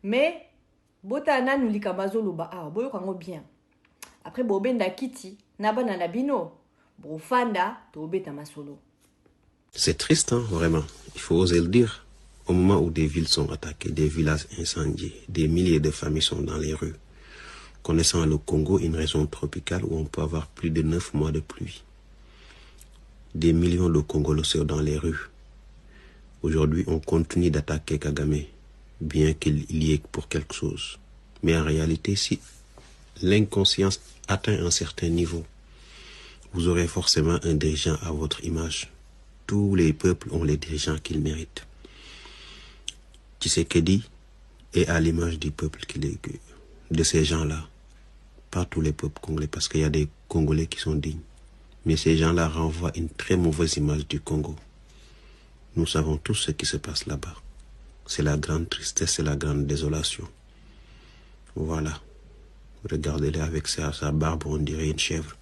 Mais botana nous likamazo loba ah boyo kango bien. Après bobenda kiti nabana na bino brofanda to beta masolo. C'est triste, hein, vraiment. Il faut oser le dire. Au moment où des villes sont attaquées, des villages incendiés, des milliers de familles sont dans les rues. Connaissant le Congo, une région tropicale où on peut avoir plus de 9 mois de pluie. Des millions de Congolais sont dans les rues. Aujourd'hui, on continue d'attaquer Kagame, bien qu'il y ait pour quelque chose. Mais en réalité, si l'inconscience atteint un certain niveau, vous aurez forcément un dirigeant à votre image. Tous les peuples ont les dirigeants qu'ils méritent. Tshisekedi est à l'image du peuple de ces gens-là. Pas tous les peuples congolais, parce qu'il y a des Congolais qui sont dignes. Mais ces gens-là renvoient une très mauvaise image du Congo. Nous savons tous ce qui se passe là-bas. C'est la grande tristesse, c'est la grande désolation. Voilà. Regardez-les avec sa barbe, on dirait une chèvre.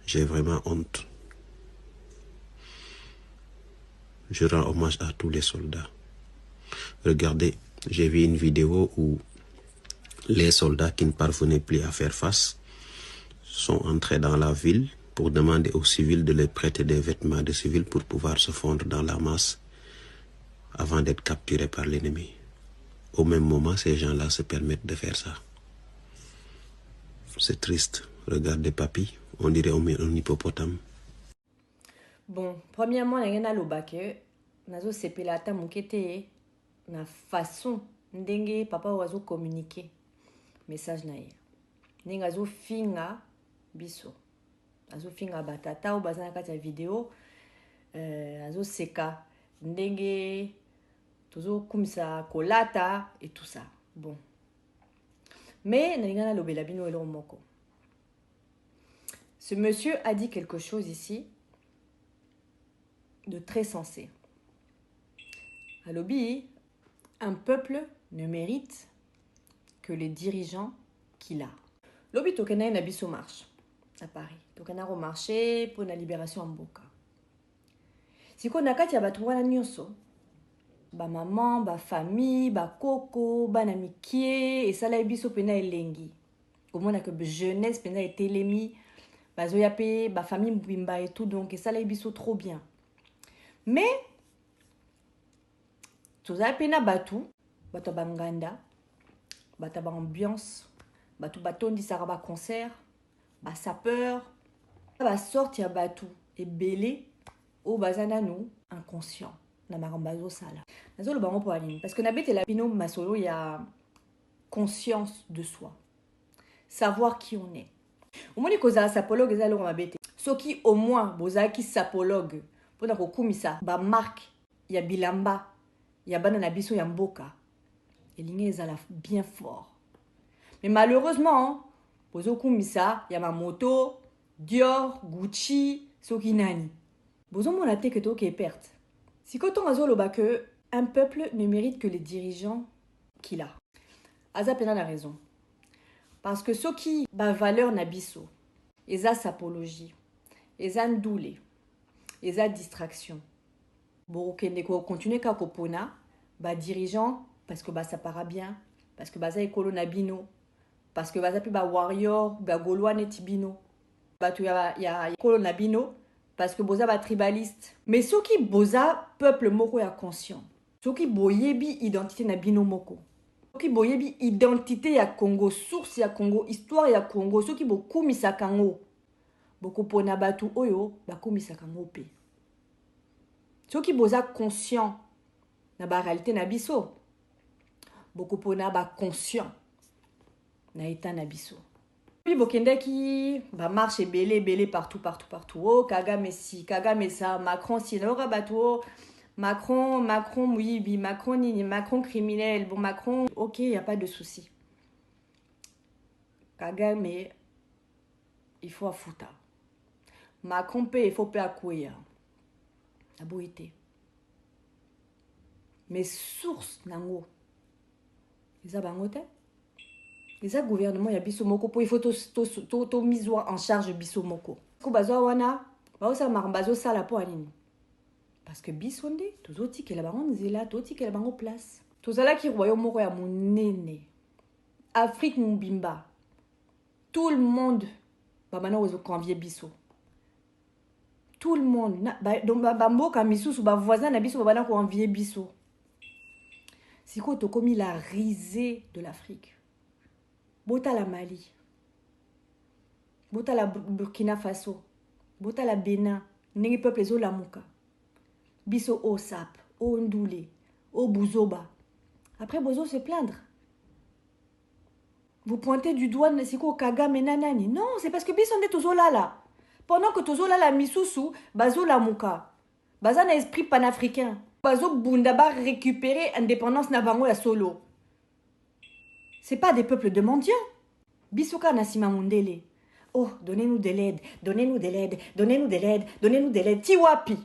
J'ai vraiment honte. Je rends hommage à tous les soldats. Regardez, j'ai vu une vidéo où les soldats qui ne parvenaient plus à faire face sont entrés dans la ville pour demander aux civils de les prêter des vêtements de civils pour pouvoir se fondre dans la masse avant d'être capturés par l'ennemi. Au même moment, ces gens-là se permettent de faire ça. C'est triste. Regardez Papi, on dirait un hippopotame. Bon, premièrement, il y a l'obake. Nazo sepelata mukete na façon ndenge papa wazo communiquer message na ye. Ndenge azo finga biso. Azo finga batata ou bazana kati ya video. Azo seka ndenge tozo kumisa kolata et tout ça. Bon. Mais nalingana lobela bino elo moko. Ce monsieur a dit quelque chose ici de très sensé. À Lobi, un peuple ne mérite que les dirigeants qu'il a. Lobi tokena na biso marche à Paris. Tokena au marché pour la libération en Mboka. Siko nakati ya batu wana nyonso, ba maman, ba famille, ba koko, ba namikie, et ça la biso pena elengi. Au moins que jeunesse pena etelemi, ba zoya pe, ba famille mbimba et tout, donc et ça la biso trop bien. Mais toza pena batu, batu banganda, batu ba ambiance, batu batondi saraba concert, ba sapeur, ba sorti ya batu et belé au bazana nous inconscient na marambazo sala. Nazo le bango pour aline parce que na bete la bino masolo il y a conscience de soi. Savoir qui on est. Au moins ko za sapologue za lo mabete. Soki au moins bozaki sapologue pona ko kumisa ba marque ya bilamba ya bana na biso ya mboka. Elinge za la bien fort. Mais malheureusement, bozo kumisa ya ma moto, Dior, Gucci, soki nani. Bozo mona te que to ke perte. Si koton azo loba que un peuple ne mérite que les dirigeants qu'il a. Aza pena na raison. Parce que ceux qui ba valeur na biso, eza sapologie, eza ndoule, eza distraction. Bon, kende ko continuer ka kopona, ba dirigeant parce que ba ça para bien, parce que baza ekolo na bino, parce que baza pi ba warrior, ba gaulois neti bino. Ba tu ya ekolo na bino. Parce que boza ba tribaliste. Mais ceux qui boza peuple moko ya conscient. Ceux qui boyebi identité na bino moko. Ceux qui boyebi identité ya Congo, source ya Congo, histoire ya Congo. Ceux qui boku misakango. Boko pona batu oyo, baku misakango pe. Ceux qui boza conscient na ba réalité na biso. Boko pona ba conscient na état na biso. Puis bokendeki ba marche belé partout. Oh Kagame si, Kagame ça, Macron si, n'aura bateau, Macron oui, Macron nini, Macron criminel, bon Macron, ok, y a pas de souci. Kagame, il faut affuta. Macron pe, il faut pe akouya. La boité. Mais source nango, ils a bangote. Les gouvernement ya biso moko po il faut to mise en charge biso moko. Ko bazwa wana ba osa marambazo sala po anini. Parce que bisonde tozoti ke la bango nzela toti ke la bango place. tozalaki royaume moko ya monene. Afrique mobimba. Tout le monde bamana ozo convier biso. Tout le monde donc bamboka misusu ba voisin na biso babana ko envier biso. Siko tokomi la risée de l'Afrique. Bota la Mali. Bota la Burkina Faso. Bota la Bénin. Nengi peuple zo lamuka. Biso o sap, o ndoulé, o bouzoba. Après bozo se plaindre. Vous pointez du doigt Siko Kagame nanani. Non, c'est parce que biso nde tozo là. Pendant que tozo la misusu, bazo lamuka. Baza na esprit panafricain. Bazo bundaba récupérer indépendance na bango ya solo. C'est pas des peuples de mendiants. Bisoka Nasima Mundele. Oh, donnez-nous de l'aide, donnez-nous de l'aide, donnez-nous de l'aide, donnez-nous de l'aide. Tiwapi.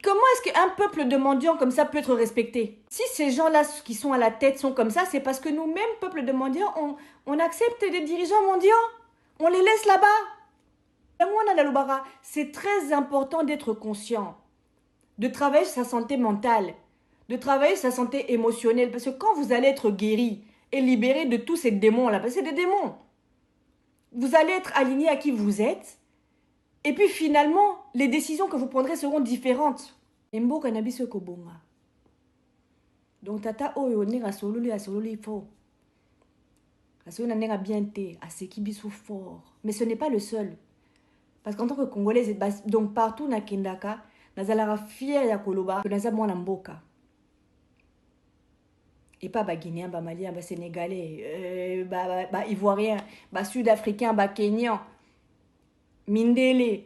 Comment est-ce qu'un peuple de mendiants comme ça peut être respecté? Si ces gens-là qui sont à la tête sont comme ça, c'est parce que nous-mêmes, peuple de mendiants, on accepte des dirigeants mendiants. On les laisse là-bas. C'est très important d'être conscient, de travailler sa santé mentale, de travailler sa santé émotionnelle. Parce que quand vous allez être guéri et libéré de tous ces démons-là, parce que c'est des démons, vous allez être aligné à qui vous êtes. Et puis finalement, les décisions que vous prendrez seront différentes. Donc tata oyo nenga sololi fort. Asoyo nenga bien te, aseki biso fort. Mais ce n'est pas le seul. Parce qu'en tant que Congolais, donc partout na kendaka, nazalara fier ya koloba que naza mwana mboka. Et pas Guinéen, Malien, Sénégalais, Ivoirien, Sud-Africain, Kenyan, Mindele.